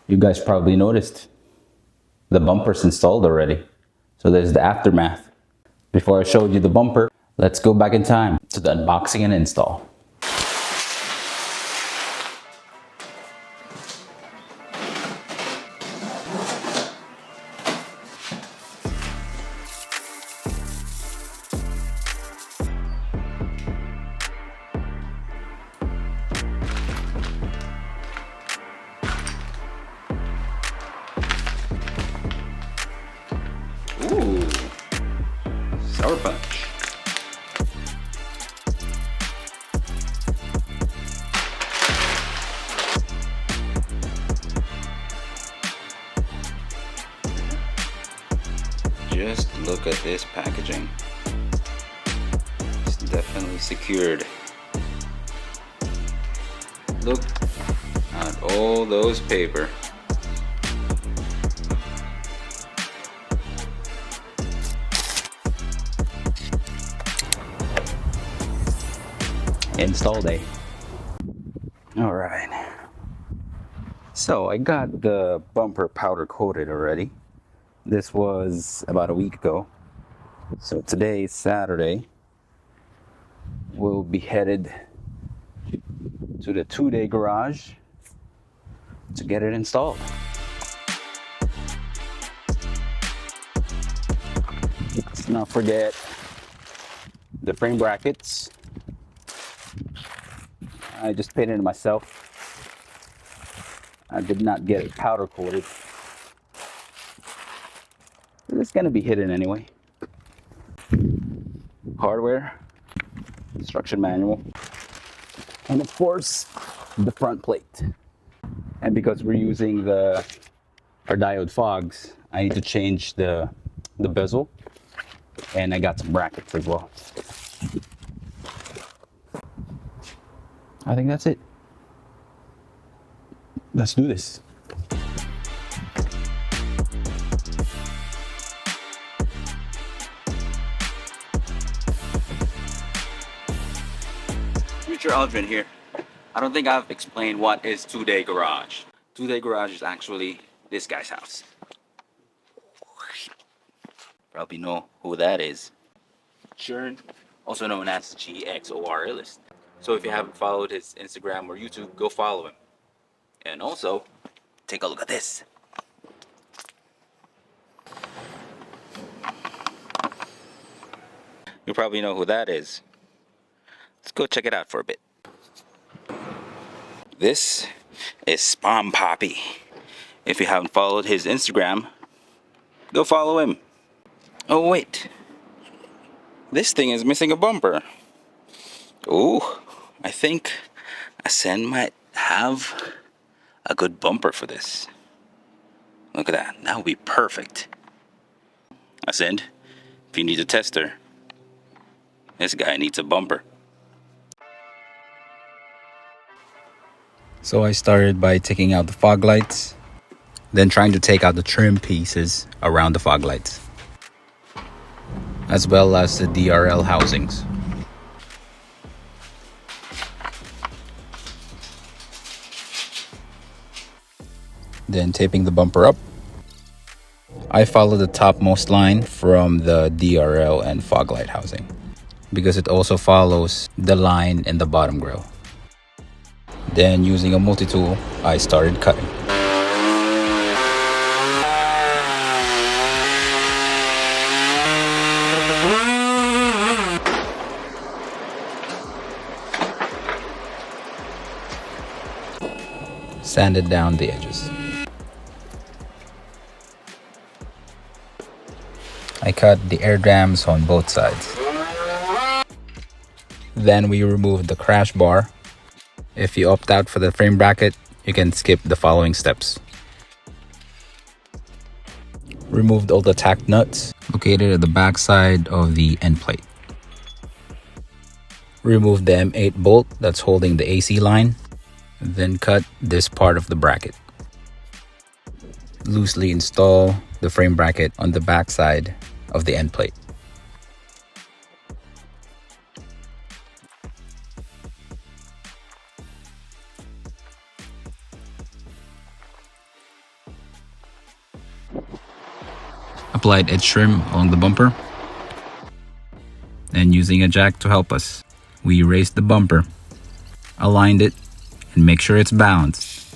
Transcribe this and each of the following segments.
You guys probably noticed the bumper's installed already. So there's the aftermath. Before I showed you the bumper, let's go back in time to the unboxing and install. Ooh, sour punch. Just look at this packaging. It's definitely secured. Look at all those paper. Install day. All right. So I got the bumper powder coated already. This was about a week ago. So today is Saturday. We'll be headed to the 2-day garage to get it installed. Let's not forget the frame brackets. I just painted it myself. I did not get it powder coated. It's gonna be hidden anyway. Hardware, instruction manual, and of course the front plate. And because we're using our diode fogs, I need to change the bezel, and I got some brackets as well. I think that's it. Let's do this. Future Aldrin here. I don't think I've explained what is 2-day garage. 2-day garage is actually this guy's house. Probably know who that is. Churn, also known as GXORList. So if you haven't followed his Instagram or YouTube, go follow him. And also, take a look at this. You probably know who that is. Let's go check it out for a bit. This is Spam Poppy. If you haven't followed his Instagram, go follow him. Oh wait, this thing is missing a bumper. Ooh, I think Ascend might have a good bumper for this. Look at that, that would be perfect. Ascend, if you need a tester, this guy needs a bumper. So I started by taking out the fog lights, then trying to take out the trim pieces around the fog lights, as well as the DRL housings. Then taping the bumper up. I follow the topmost line from the DRL and fog light housing because it also follows the line in the bottom grille. Then using a multi-tool, I started cutting. Sanded down the edges. I cut the air dams on both sides. Then we removed the crash bar. If you opt out for the frame bracket, you can skip the following steps. Removed all the tack nuts located at the back side of the end plate. Remove the M8 bolt that's holding the AC line. Then cut this part of the bracket. Loosely install the frame bracket on the back side of the end plate. Applied edge trim along the bumper. And using a jack to help us, we raised the bumper, aligned it, and make sure it's balanced.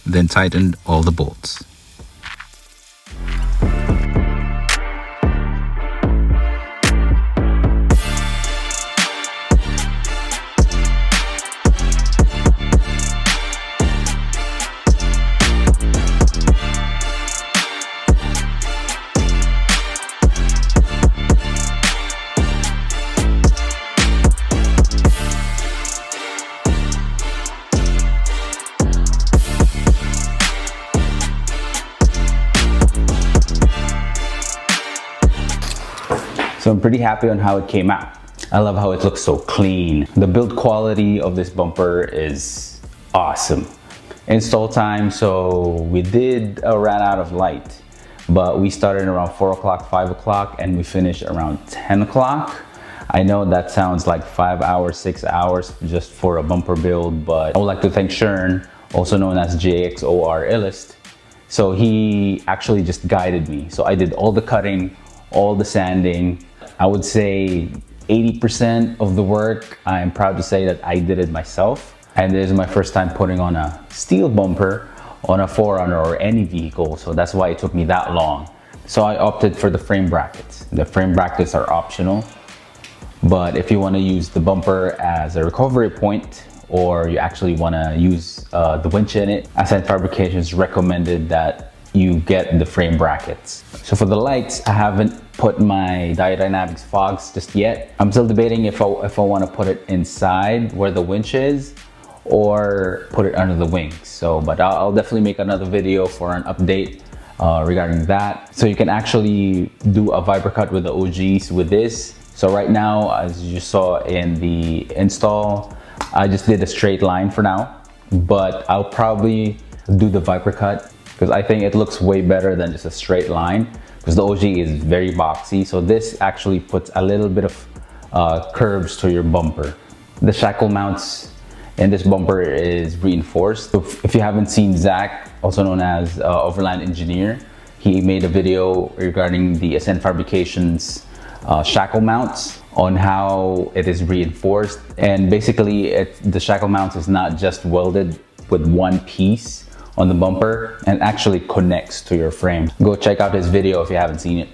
Then tightened all the bolts. So I'm pretty happy on how it came out. I love how it looks so clean. The build quality of this bumper is awesome. Install time, so we ran out of light, but we started around 4 o'clock, 5 o'clock, and we finished around 10 o'clock. I know that sounds like 5 hours, 6 hours just for a bumper build, but I would like to thank Sharon, also known as JXOR Illust. So he actually just guided me. So I did all the cutting, all the sanding. I would say 80% of the work, I'm proud to say that I did it myself. And this is my first time putting on a steel bumper on a 4Runner or any vehicle, so that's why it took me that long. So I opted for the frame brackets. The frame brackets are optional, but if you want to use the bumper as a recovery point, or you actually want to use the winch in it, Alen Fabrications recommended that you get the frame brackets. So for the lights, I haven't put my Diodynamics fogs just yet. I'm still debating if I want to put it inside where the winch is or put it under the wings. So, but I'll definitely make another video for an update regarding that. So you can actually do a vibra cut with the OGs with this. So right now, as you saw in the install, I just did a straight line for now, but I'll probably do the vibra cut because I think it looks way better than just a straight line, because the OG is very boxy. So this actually puts a little bit of curves to your bumper. The shackle mounts in this bumper is reinforced. So if you haven't seen Zach, also known as Overland Engineer, he made a video regarding the Alen Fabrications shackle mounts on how it is reinforced. And basically the shackle mounts is not just welded with one piece on the bumper and actually connects to your frame. Go check out his video if you haven't seen it.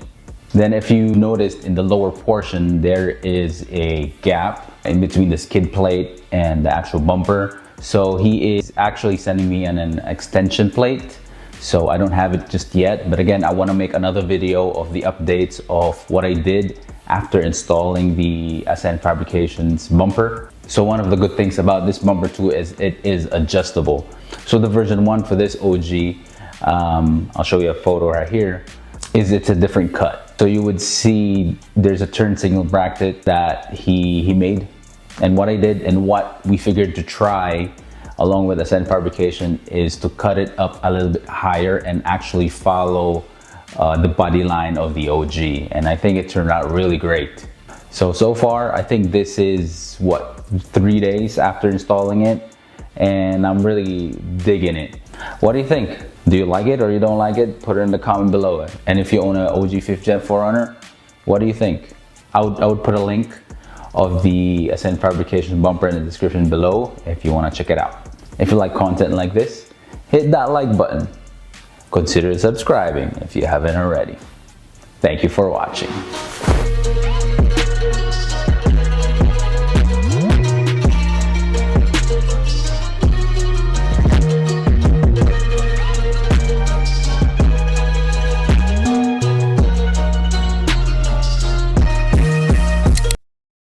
Then if you noticed in the lower portion, there is a gap in between the skid plate and the actual bumper. So he is actually sending me an extension plate. So I don't have it just yet, but again, I want to make another video of the updates of what I did after installing the Alen Fabrications bumper. So one of the good things about this bumper too is it is adjustable. So the version 1 for this OG, I'll show you a photo right here, is it's a different cut. So you would see there's a turn signal bracket that he made, and what I did and what we figured to try along with Alen Fabrication is to cut it up a little bit higher and actually follow the body line of the OG, and I think it turned out really great. So far I think this is what, 3 days after installing it, and I'm really digging it. What do you think? Do you like it or you don't like it? Put it in the comment below. And if you own an OG 5th Gen 4Runner, what do you think? I would put a link of the Alen Fabrication bumper in the description below if you want to check it out. If you like content like this, hit that like button. Consider subscribing if you haven't already. Thank you for watching.